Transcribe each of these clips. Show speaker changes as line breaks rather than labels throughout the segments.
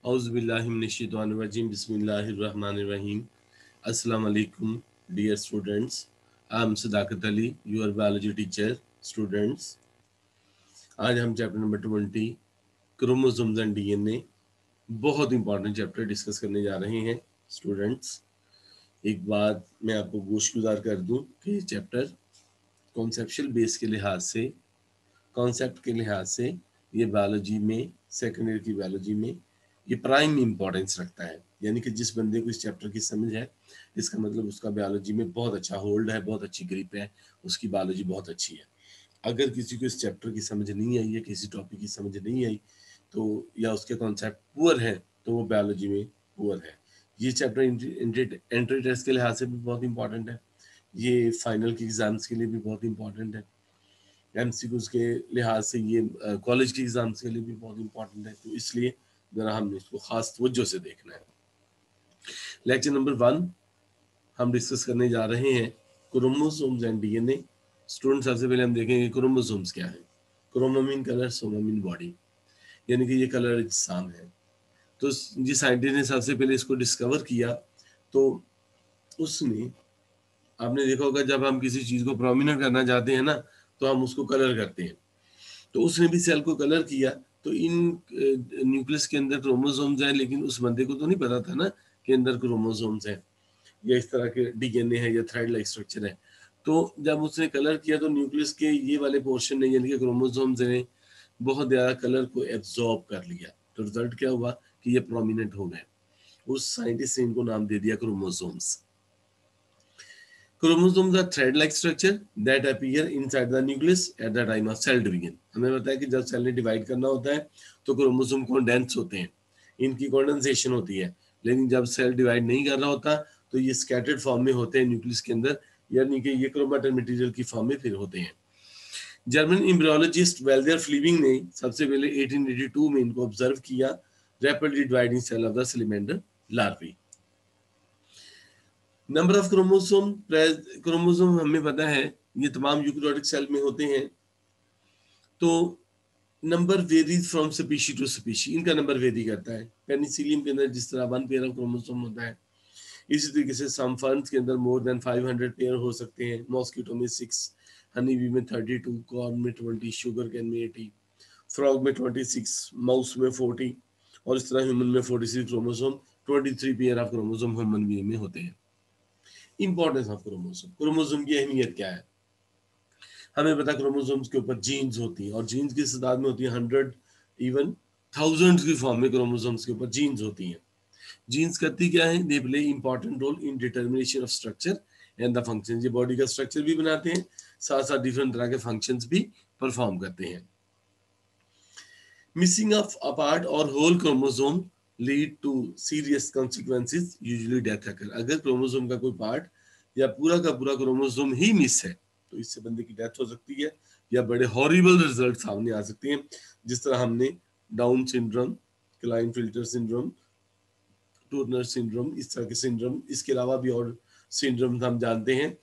Auzubillahiminash-shaytanir-rajim. Bismillahir-rahmanir-rahim. Assalamu alaikum, dear students. I am Sadakat Ali, your biology teacher. Students, आज हम chapter number 20 chromosomes and DNA बहुत important chapter discuss करने जा रहे हैं। Students, एक बात मैं आपको गोशगुजार कर दूं कि ये चैप्टर कॉन्सेप्चुअल बेस के लिहाज से, कॉन्सेप्ट के लिहाज से ये बायोलॉजी में, सेकेंडरी की बायोलॉजी में ये प्राइम इंपॉर्टेंस रखता है। यानी कि जिस बंदे को इस चैप्टर की समझ है, इसका मतलब उसका बायोलॉजी में बहुत अच्छा होल्ड है, बहुत अच्छी ग्रिप है, उसकी बायोलॉजी बहुत अच्छी है। अगर किसी को इस चैप्टर की समझ नहीं आई है, किसी टॉपिक की समझ नहीं आई, तो या उसके कॉन्सेप्ट पुअर है, तो वो बायोलॉजी में पुअर है। ये चैप्टर एंट्री टेस्ट के लिहाज से भी बहुत इंपॉर्टेंट है, ये फाइनल के एग्जाम्स के लिए भी बहुत इंपॉर्टेंट है, एमसीक्यूज के लिहाज से ये कॉलेज के एग्जाम्स के लिए भी बहुत इंपॉर्टेंट है। तो इसलिए जरा हमने इसको खास तवज्जो से देखना है। लेक्चर नंबर 1 हम डिस्कस करने जा रहे हैं क्रोमोसोम्स एंड डीएनए। स्टूडेंट, सबसे पहले हम देखेंगे क्रोमोसोम्स क्या है। Chromo mean colour, soma mean body, यानी कि ये कलर जिस्म है। तो जिस साइंटिस्ट ने सबसे पहले इसको डिस्कवर किया, तो उसने, आपने देखा होगा जब हम किसी चीज को प्रोमिनेंट करना चाहते हैं ना, तो हम उसको कलर करते हैं। तो उसने भी सेल को कलर किया। तो इन न्यूक्लियस के अंदर क्रोमोसोम्स हैं, लेकिन उस बंदे को तो नहीं पता था ना कि अंदर क्रोमोसोम्स हैं या इस तरह के डीएनए है या थ्रेड लाइक स्ट्रक्चर है। तो जब उसने कलर किया तो न्यूक्लियस के ये वाले पोर्शन ने, यानी कि क्रोमोसोम्स ने बहुत ज़्यादा कलर को एब्जॉर्ब कर लिया। तो रिजल्ट क्या हुआ कि ये प्रोमिनेंट हो गए। उस साइंटिस्ट ने इनको नाम दे दिया chromosomes. Chromosomes are thread-like structure that appear inside the nucleus at the time of cell division. हमें पता है कि जब सेल ने डिवाइड करना होता है तो क्रोमोसोम कंडेंस होते हैं, इनकी कंडेंसेशन होती है। लेकिन जब सेल डिवाइड नहीं कर रहा होता तो ये स्कैटर्ड फॉर्म में होते हैं न्यूक्लियस के अंदर, यानी कि ये क्रोमैटिन मटेरियल की फॉर्म में फिर होते हैं। जर्मन एम्ब्रियोलॉजिस्ट वेल्डर फ्लीमिंग ने सबसे पहले 1882 में इनको ऑब्जर्व किया, rapidly dividing cell of the cylinder larvae. Number of chromosome हमें पता है ये तमाम यूकेरियोटिक सेल में होते हैं। तो number varies from species to species, इनका नंबर वेरी करता है। पेनिसिलियम के अंदर जिस तरह 1 पेयर ऑफ क्रोमोसोम होता है, इसी तरीके से सम फर्न्स के अंदर मोर देन 500 पेयर हो सकते हैं। मॉस्किटो में 6, हनी बी में 32, कॉर्न में 20, शुगर कैन में 80, फ्रॉग में 26, माउस में 40, और इस तरह ह्यूमन में 46 chromosome, 23 pair of chromosome human being में होते हैं। इंपॉर्टेंस ऑफ क्रोमोसोम, क्रोमोसोम की अहमियत क्या है। हमें पता क्रोमोसोम्स के ऊपर जीन्स होती हैं, और जीन्स की तादाद में होती है 100, इवन थाउजेंड्स की फॉर्म में क्रोमोसोम्स के ऊपर जीन्स होती हैं। जीन्स करती क्या है, they play important role in determination of structure and the function. ये बॉडी का स्ट्रक्चर भी बनाते हैं, साथ साथ डिफरेंट तरह के फंक्शंस भी परफॉर्म करते हैं। मिसिंग ऑफ अ पार्ट और whole chromosome lead to serious consequences, usually death occur. अगर क्रोमोसोम का कोई पार्ट या पूरा का पूरा क्रोमोसोम ही मिस है तो इससे बंदे की डेथ हो सकती है, या बड़े हॉरिबल रिजल्ट सामने आ सकते हैं, जिस तरह हमने Down syndrome, Klinefelter syndrome, Turner syndrome, इस तरह के सिंड्रोम, इसके अलावा भी और सिंड्रोम हम जानते हैं,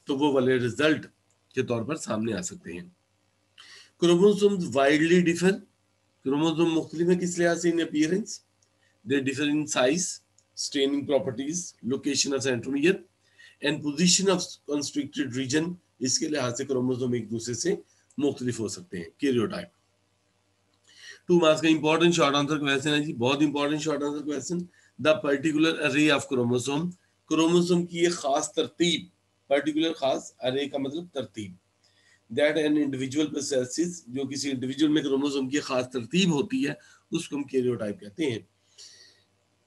तो वो वाले रिजल्ट के तौर पर सामने आ सकते हैं। क्रोमोसोम्स वाइडली डिफर, क्रोमोसोम मुख्तलिफ है किस लिहाज से, in appearance, they differ in size, staining properties, location of centromere and position of constricted region. इसके लिहाज से क्रोमोसोम एक दूसरे से मुख्तलिफ हो सकते हैं। कैरियोटाइप 2 मार्क्स का इंपॉर्टेंट शॉर्ट आंसर क्वेश्चन है जी, बहुत important short answer question. The particular अरे ऑफ क्रोमोसोम, क्रोमोसोम की एक खास तरतीब, पर्टिकुलर खास, अरे का मतलब तरतीब, दैट एन इंडिविजुअल पोसेसेस, जो किसी इंडिविजुअल में क्रोमोसोम की खास तरतीब होती है, उसको हम कैरियोटाइप कहते हैं।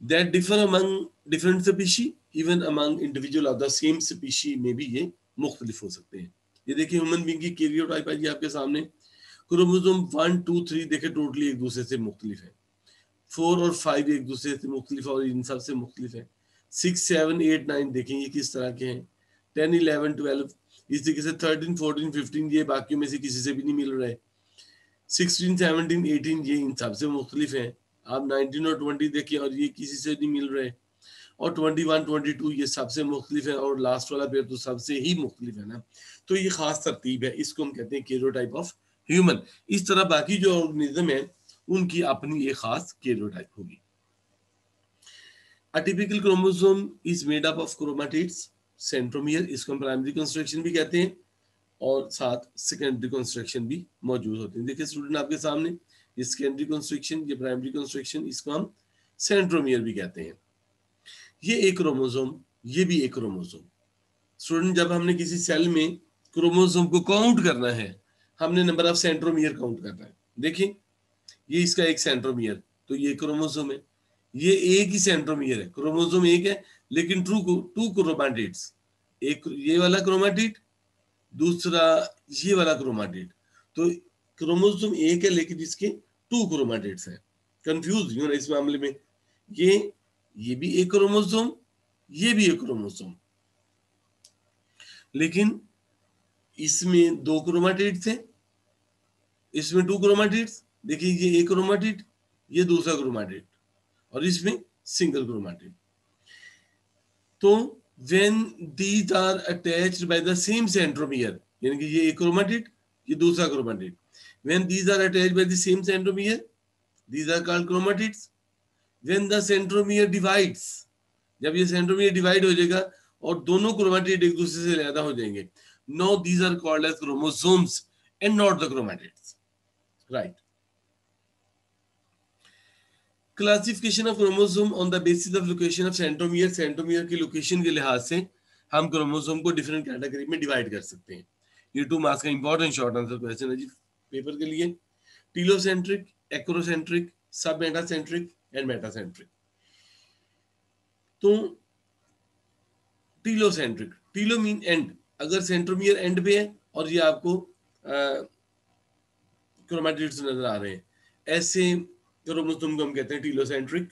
That differ among different species, even among individual of the same species में भी ये मुख्तलिफ हो सकते हैं। ये देखिए ह्यूमन बीइंग की कैरियोटाइप है जी आपके सामने। क्रोमोसोम 1, 2, 3 देखे टोटली एक दूसरे से मुख्तलिफ है। 4 और 5 एक दूसरे से मुख्तलिफ है और इन सब से मुख्तलिफ है। 6, 7, 8, 9 देखें ये किस तरह के हैं। 10, 11, 12 इस तरीके से। 13, 14, 15 ये बाकियों में से किसी से भी नहीं मिल रहे। 16, 17, 18 ये इन सब से मुख्तलिफ हैं। आप 19 और 20 देखिए और ये किसी से नहीं मिल रहे। और 21, 22 ये सबसे मुख्तलिफ है, और लास्ट वाला पेयर तो सबसे ही मुख्तलिफ है ना। तो ये खास तरतीब है, इसको हम कहते हैं कैरियोटाइप ऑफ ह्यूमन। इस तरह बाकी जो ऑर्गेनिज्म है उनकी अपनी एक खास कैरियोटाइप होगी। A typical chromosome is made up of chromatids, centromere, इसको हम प्राइमरी कंस्ट्रक्शन भी कहते हैं, और साथ सेकेंडरी कंस्ट्रक्शन भी मौजूद होते हैं। देखिए स्टूडेंट आपके सामने, ये सेकेंडरी कंस्ट्रक्शन, ये प्राइमरी कंस्ट्रक्शन, इसको हम सेंट्रोमियर भी कहते हैं। ये एक क्रोमोसोम, ये भी एक क्रोमोसोम। स्टूडेंट जब हमने किसी सेल में क्रोमोसोम को काउंट करना है, हमने नंबर ऑफ सेंट्रोमियर काउंट करना है। देखिए ये इसका एक सेंट्रोमियर, तो ये क्रोमोसोम है, ये एक ही सेंट्रोमियर है, क्रोमोसोम एक है लेकिन टू क्रोमैटिड्स, एक ये वाला क्रोमैटिड, दूसरा ये वाला क्रोमैटिड, तो क्रोमोसोम एक है लेकिन इसके टू क्रोमैटिड्स हैं। कंफ्यूज हो ना इस मामले में, ये भी एक क्रोमोसोम, ये भी एक क्रोमोसोम, लेकिन इसमें दो क्रोमैटिड थे, इसमें टू क्रोमैटिड्स। देखिए ये एक क्रोमैटिड, ये दूसरा क्रोमैटिड, और इसमें सिंगल क्रोमैटिड। तो when these are attached by the same centromere, यानी कि ये एक क्रोमैटिड, ये दूसरा chromatid, when these are attached by the same centromere, these are called chromatids. When the centromere divides, जब ये सेंट्रोमियर डिवाइड हो जाएगा और दोनों क्रोमैटिड एक दूसरे से अलग हो जाएंगे, now these are called as chromosomes and not the chromatids, right? Classification of chromosome on the basis of location of centromere, centromere की लोकेशन के लिहाज से हम क्रोमोसोम को डिफरेंट कैटेगरी में डिवाइड कर सकते हैं। ये 2 मार्क्स का इंपॉर्टेंट शॉर्ट आंसर क्वेश्चन है जी पेपर के लिए। टीलोसेंट्रिक, एक्रोसेंट्रिक, सब मेटासेंट्रिक एंड मेटासेंट्रिक। तो टीलोसेंट्रिक, टीलो मीन एंड, अगर सेंट्रोमियर एंड पे है और ये आपको क्रोमैटिड्स नजर आ रहे हैं, ऐसे क्रोमोसोम को हम कहते हैं टीलोसेंट्रिक।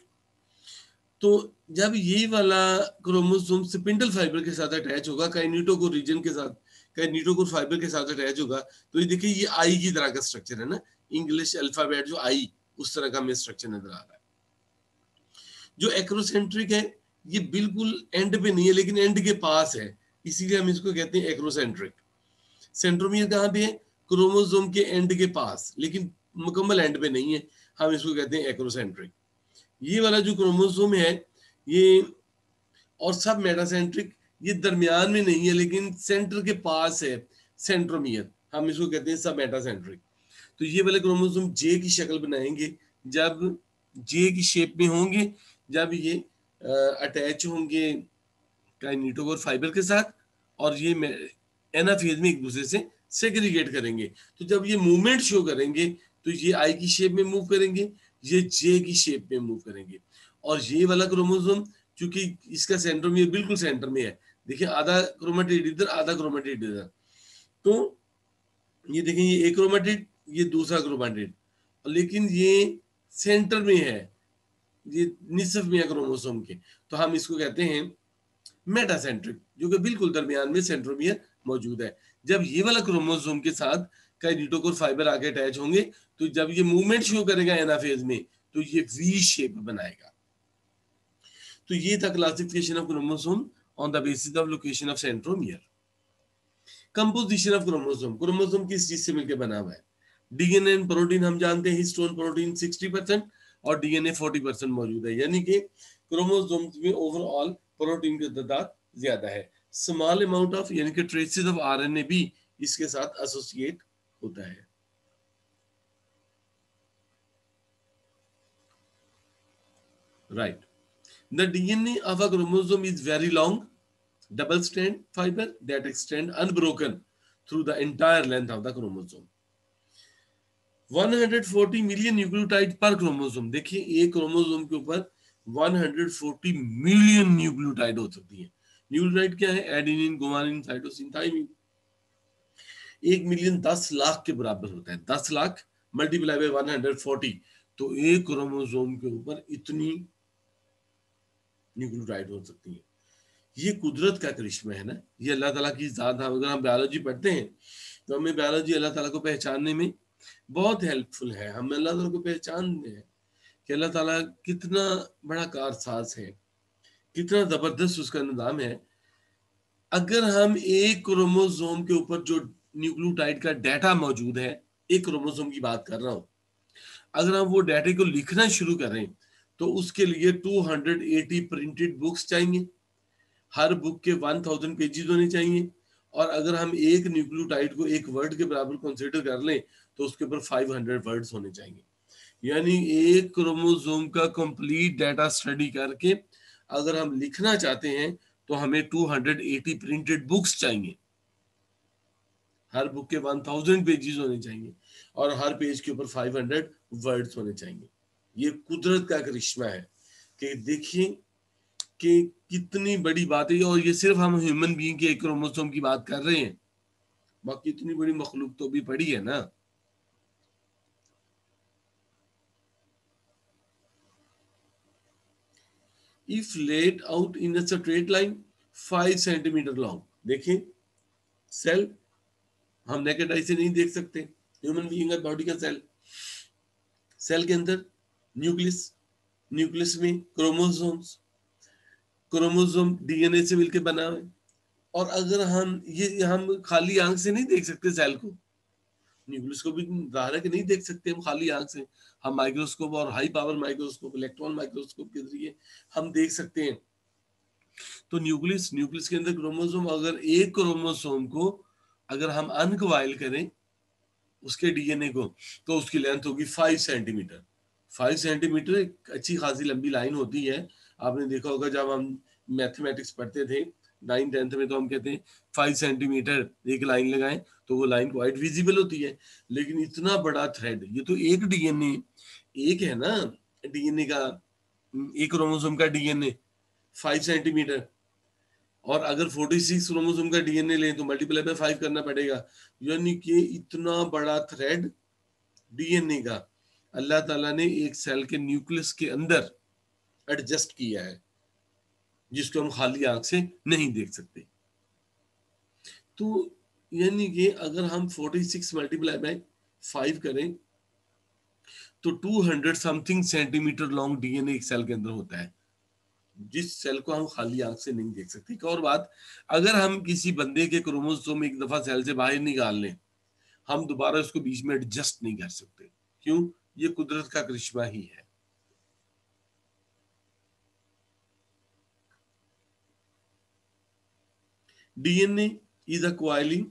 तो जब ये वाला क्रोमोसोम स्पिंडल फाइबर के साथ अटैच होगा, काइनेटोकोर रीजन के साथ, काइनेटोकोर फाइबर के साथ अटैच होगा, तो ये देखिए ये आई की तरह का स्ट्रक्चर है ना, इंग्लिश अल्फाबेट जो आई, उस तरह का हमें स्ट्रक्चर नजर आ रहा है। जो एक्रोसेंट्रिक है ये बिल्कुल एंड पे नहीं है लेकिन एंड के पास है, इसीलिए हम इसको कहते हैं एक्रोसेंट्रिक। सेंट्रोमियर कहाँ पे है? क्रोमोसोम के एंड के पास, लेकिन मुकम्मल एंड पे नहीं है, हम इसको कहते हैं एक्रोसेंट्रिक। ये वाला जो क्रोमोसोम है ये, और सब मेटासेंट्रिक, ये दरमियान में नहीं है लेकिन सेंटर के पास है, सेंट्रोमियर, हम इसको कहते हैं सब मेटासेंट्रिक। तो ये वाले क्रोमोसोम जे की शक्ल बनाएंगे, जब जे की शेप में होंगे, जब ये अटैच होंगे काइनेटोकोर फाइबर के साथ, और ये एनाफेज में एक दूसरे से सेग्रीगेट करेंगे। तो जब ये मूवमेंट शो करेंगे तो ये आई की शेप में मूव करेंगे, ये जे की शेप में मूव करेंगे। और ये वाला क्रोमोसोम चूंकि इसका सेंट्रोमियर बिल्कुल सेंटर में है, देखिए आधा क्रोमैटिड इधर, आधा क्रोमैटिड इधर, तो ये देखिए ये एक क्रोमैटिड, ये दूसरा क्रोमैटिड, लेकिन ये सेंटर में है, ये निसफ में है क्रोमोसोम के, तो हम इसको कहते हैं मेटासेंट्रिक, जो कि बिल्कुल दरमियान में सेंट्रोमियर मौजूद है। जब ये वाला क्रोमोसोम के साथ काइनेटोकोर फाइबर आके अटैच होंगे, तो जब ये मूवमेंट शो करेगा एनाफेज में, तो ये वी शेप बनाएगा। तो ये था classification of chromosome on the basis of location of centromere. Composition of chromosome, chromosome किस चीज से मिलकर बना हुआ है? डीएनए एंड प्रोटीन हम जानते हैं, हिस्टोन प्रोटीन 60% और डीएनए 40% मौजूद है, यानी कि क्रोमोसोम्स में ओवरऑल प्रोटीन की तादाद ज्यादा है। स्मॉल अमाउंट ऑफ यानी कि ट्रेसेस ऑफ आरएनए भी इसके साथ एसोसिएट होता है। Right, the DNA of a chromosome is very long double strand fiber that extend unbroken through the entire length of the chromosome. 140 million nucleotide पर chromosome. देखिए एक क्रोमोसोम के ऊपर 140 मिलियन न्यूक्लियोटाइड हो सकती है। न्यूक्लियोटाइड क्या है? Adenine, guanine, cytosine, thymine. 1 million 10 lakh के बराबर होता है, 10 लाख मल्टीप्लाई बाय 140, तो एक क्रोमोसोम के ऊपर इतनी न्यूक्लियोटाइड हो सकती है। ये कुदरत का करिश्मा है ना, ये अल्लाह ताला की ज़ात है। अगर हम बायोलॉजी पढ़ते हैं तो हमें बायोलॉजी अल्लाह ताला को पहचानने में बहुत हेल्पफुल है। हम अल्लाह ताला को पहचानते हैं कि अल्लाह ताला कितना बड़ा कारसाज है, कितना ज़बरदस्त उसका निज़ाम है। अगर हम एक क्रोमोसोम के ऊपर जो न्यूक्लियोटाइड का डाटा मौजूद है, एक क्रोमोसोम की बात कर रहा हूँ, अगर हम वो डाटे को लिखना शुरू करें तो उसके लिए 280 प्रिंटेड बुक्स चाहिए, हर बुक के 1000 पेजेस होने चाहिए, और अगर हम एक न्यूक्लियोटाइड को एक वर्ड के बराबर कंसीडर कर लें तो उसके ऊपर 500 वर्ड्स होने चाहिए। यानी एक क्रोमोसोम का कंप्लीट डाटा स्टडी करके अगर हम लिखना चाहते हैं तो हमें 280 प्रिंटेड बुक्स चाहिए, हर बुक के 1000 पेजेस होने चाहिए और हर पेज के ऊपर 500 वर्ड्स होने चाहिए। ये कुदरत का करिश्मा है कि देखिए कि कितनी बड़ी बात है, और ये सिर्फ हम ह्यूमन बीइंग के एक क्रोमोसोम की बात कर रहे हैं, बाकी इतनी बड़ी मखलूक तो भी पड़ी है ना। If let out in a straight line 5 centimetre long, देखिए सेल हम नेकेड आई से नहीं देख सकते, ह्यूमन बीइंग का बॉडी का सेल, सेल के अंदर न्यूक्लियस, न्यूक्लियस में क्रोमोसोम्स, क्रोमोसोम डीएनए से मिलकर बना है, और अगर हम खाली आंख से नहीं देख सकते सेल को, न्यूक्लियस को भी जाहिर है कि नहीं देख सकते हम खाली आंख से, हम माइक्रोस्कोप और high power microscope, electron microscope के जरिए हम देख सकते हैं। तो न्यूक्लियस, न्यूक्लियस के अंदर क्रोमोसोम, अगर एक क्रोमोसोम को अगर हम अनकवाइल करें उसके डीएनए को, तो उसकी लेंथ होगी 5 सेंटीमीटर। 5 सेंटीमीटर एक अच्छी खासी लंबी लाइन होती है। आपने देखा होगा जब हम मैथमेटिक्स पढ़ते थे 9th-10th में, तो हम कहते हैं 5 सेंटीमीटर एक लाइन लगाएं तो वो लाइन क्वाइट विजिबल होती है। लेकिन इतना बड़ा थ्रेड, ये तो एक डीएनए, एक है ना डीएनए का, एक क्रोमोसोम का डीएनए 5 सेंटीमीटर, और अगर 46 क्रोमोसोम का डीएनए लें तो मल्टीप्लाई बाय 5 करना पड़ेगा। यानी कि इतना बड़ा थ्रेड डीएनए का अल्लाह ताला ने एक सेल के न्यूक्लियस के अंदर एडजस्ट किया है, जिसको हम खाली आंख से नहीं देख सकते। तो यानी कि अगर हम 46 मल्टीप्लाई बाय 5 करें तो 200 समथिंग सेंटीमीटर लॉन्ग डीएनए एक सेल के अंदर होता है, जिस सेल को हम खाली आंख से नहीं देख सकते। एक और बात, अगर हम किसी बंदे के क्रोमोसोम एक दफा सेल से बाहर निकाल लें, हम दोबारा उसको बीच में एडजस्ट नहीं कर सकते। क्यों? ये कुदरत का करिश्मा ही है। DNA is a coiling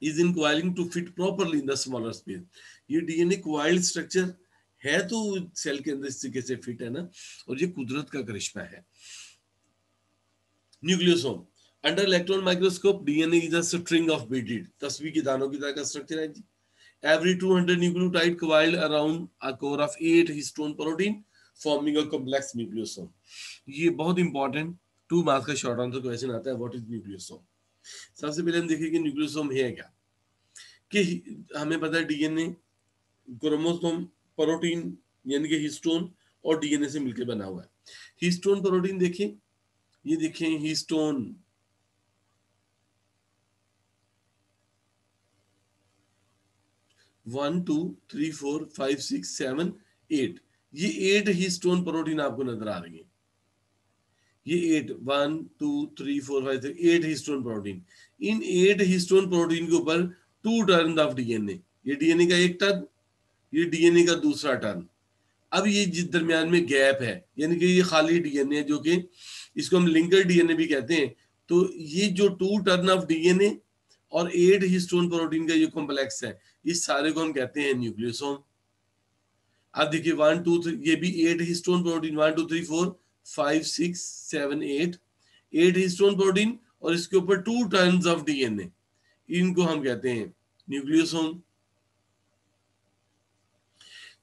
is in coiling to fit properly in the smaller space। ये डीएनए coiled स्ट्रक्चर है तो सेल के अंदर इस तरीके से फिट है ना, और ये कुदरत का करिश्मा है। Nucleosome, under electron microscope DNA is a string of beaded, तस्वीर की दानों की तरह का स्ट्रक्चर है जी। Every 200 nucleotide coiled around a core of 8 histone protein forming a complex nucleosome। ये बहुत इंपॉर्टेंट 2 मार्क्स का शॉर्ट आंसर क्वेश्चन आता है, व्हाट इज न्यूक्लियोसोम। सबसे पहले हम देखें कि न्यूक्लियोसोम है क्या। कि हमें पता है डीएनए क्रोमोसोम प्रोटीन यानी कि हिस्टोन और डीएनए से मिलकर बना हुआ है। हिस्टोन प्रोटीन देखें, ये देखें हिस्टोन, 1 2 3 4 5 6 7 8, ये 8 हिस्टोन प्रोटीन आपको नजर आ रही है। ये 8 1 2 3 4 5 6 8 हिस्टोन प्रोटीन, इन 8 हिस्टोन प्रोटीन के ऊपर 2 टर्न ऑफ डीएनए, ये डीएनए का एक टर्न, ये डीएनए का दूसरा टर्न। अब ये जिस दरमियान में गैप है, यानी कि ये खाली डीएनए है, जो कि इसको हम लिंकर डीएनए भी कहते हैं। तो ये जो 2 टर्न ऑफ डीएनए और 8 हिस्टोन प्रोटीन का ये कॉम्प्लेक्स है, इस सारे को हम कहते हैं न्यूक्लियोसोम। अब देखिए 1 2 3, ये भी 8 हिस्टोन प्रोटीन, 1 2 3 4 5 6 7 8, 8 हिस्टोन प्रोटीन और इसके ऊपर 2 टर्न्स ऑफ डीएनए, इनको हम कहते हैं न्यूक्लियोसोम।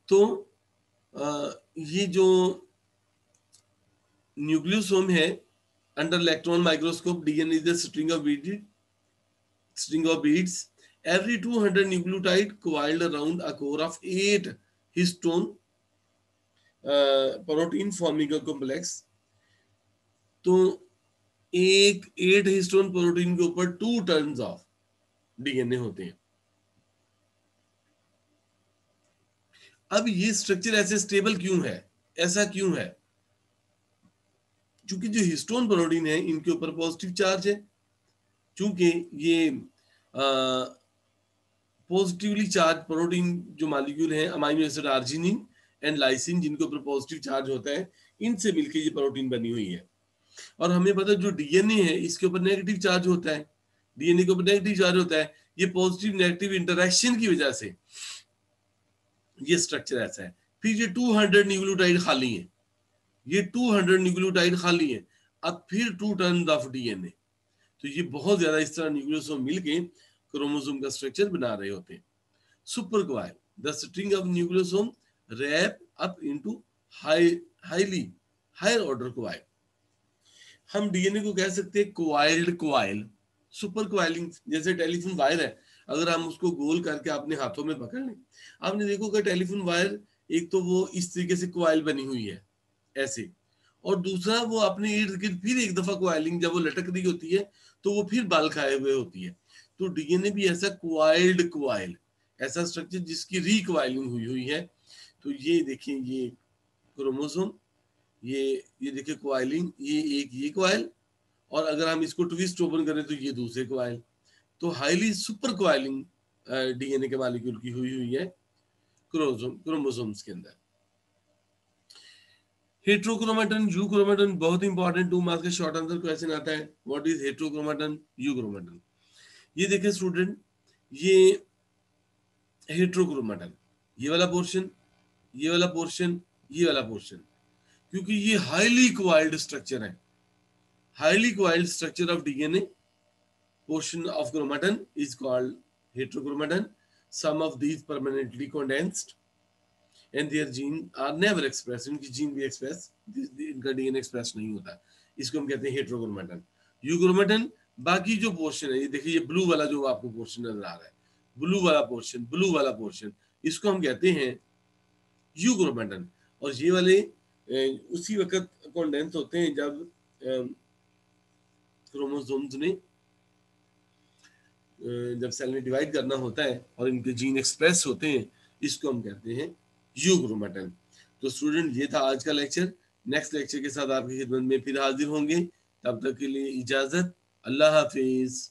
तो ये जो न्यूक्लियोसोम है, under electron microscope DNA is a string of beads, every 200 nucleotide coiled around a core of 8 histone protein forming a complex। तो एक 8 हिस्टोन प्रोटीन के ऊपर 2 टर्न्स ऑफ डीएनए होते हैं। अब ये स्ट्रक्चर ऐसे स्टेबल क्यों है, ऐसा क्यों है? क्योंकि जो हिस्टोन प्रोटीन है इनके ऊपर पॉजिटिव चार्ज है, क्योंकि ये पॉजिटिवली चार्ज प्रोटीन जो मॉलिक्यूल है amino acid arginine, and lysine जिनके ऊपर पॉजिटिव चार्ज होता है, इनसे मिलकर ये प्रोटीन बनी हुई है। और हमें पता है जो डीएनए है इसके ऊपर नेगेटिव चार्ज होता है, डीएनए के ऊपर नेगेटिव चार्ज होता है, ये पॉजिटिव नेगेटिव इंटरेक्शन की वजह से ये स्ट्रक्चर ऐसा है। फिर ये 200 न्यूक्लियोटाइड खाली है, ये 200 न्यूक्लियोटाइड खाली है, अब फिर 2 टर्न ऑफ डीएनए, तो ये बहुत ज्यादा इस तरह न्यूक्लियोसोम मिलके क्रोमोसोम का स्ट्रक्चर बना रहे होते हैं। Super coil, the string of nucleosome wrap up into highly higher order coil. हम डीएनए को कह सकते हैं कोआइल्ड कोआइल, सुपर कोआइलिंग। जैसे टेलीफोन वायर है, अगर हम उसको गोल करके अपने हाथों में पकड़ लें, आपने देखोगे टेलीफोन वायर एक तो वो इस तरीके से कोआइल बनी हुई है ऐसे, और दूसरा वो अपने इर्द गिर्द फिर एक दफा कोआइलिंग, जब वो लटक रही होती है तो वो फिर बाल खाए हुए होती है। तो डीएनए भी ऐसा कोआइल्ड कोआइल, ऐसा स्ट्रक्चर जिसकी रिकोआइलिंग हुई हुई है। तो ये देखिए, ये क्रोमोसोम, ये देखिए कोआइलिंग, ये कोआइल, और अगर हम इसको ट्विस्ट ओपन करें तो ये दूसरे कोआइल। तो हाईली सुपर कोआइलिंग डीएनए के मॉलिक्यूल की हुई हुई है क्रोमोसोम्स के अंदर। हेट्रोक्रोमेटन, यू क्रोमेटन, बहुत इंपॉर्टेंट 2 मार्क्स का शॉर्ट आंसर क्वेश्चन आता है, व्हाट इज हेट्रोक्रोमेटन, यू क्रोमेटन। ये देखिए स्टूडेंट, ये हेट्रोक्रोमेटन, ये वाला पोर्शन, ये वाला पोर्शन, ये वाला पोर्शन, क्योंकि ये हाईली कोआइल्ड स्ट्रक्चर है, highly coiled structure of DNA portion of chromatin is called heterochromatin. Some of these permanently condensed and their gene are never expressed. इनकी जीन भी एक्सप्रेस, इनका डीएनए एक्सप्रेस नहीं होता, इसको हम कहते हैं हेट्रोक्रोमेटन। यूक्रोमेटन, बाकी जो पोर्शन है, ये देखिए ये ब्लू वाला जो आपको पोर्शन नजर आ रहा है, ब्लू वाला पोर्शन, ब्लू वाला पोर्शन, इसको हम कहते हैं यूक्रोमेटन। और ये वाले उसी वक्त कॉन्डेंस होते हैं जब क्रोमोसोम्स ने जब सेल ने डिवाइड करना होता है और इनके जीन एक्सप्रेस होते हैं, इसको हम कहते हैं यूक्रोमेटन। तो स्टूडेंट, ये था आज का लेक्चर। नेक्स्ट लेक्चर के साथ आपकी खिदमत में फिर हाजिर होंगे, तब तक के लिए इजाजत, अल्लाह हाफिज।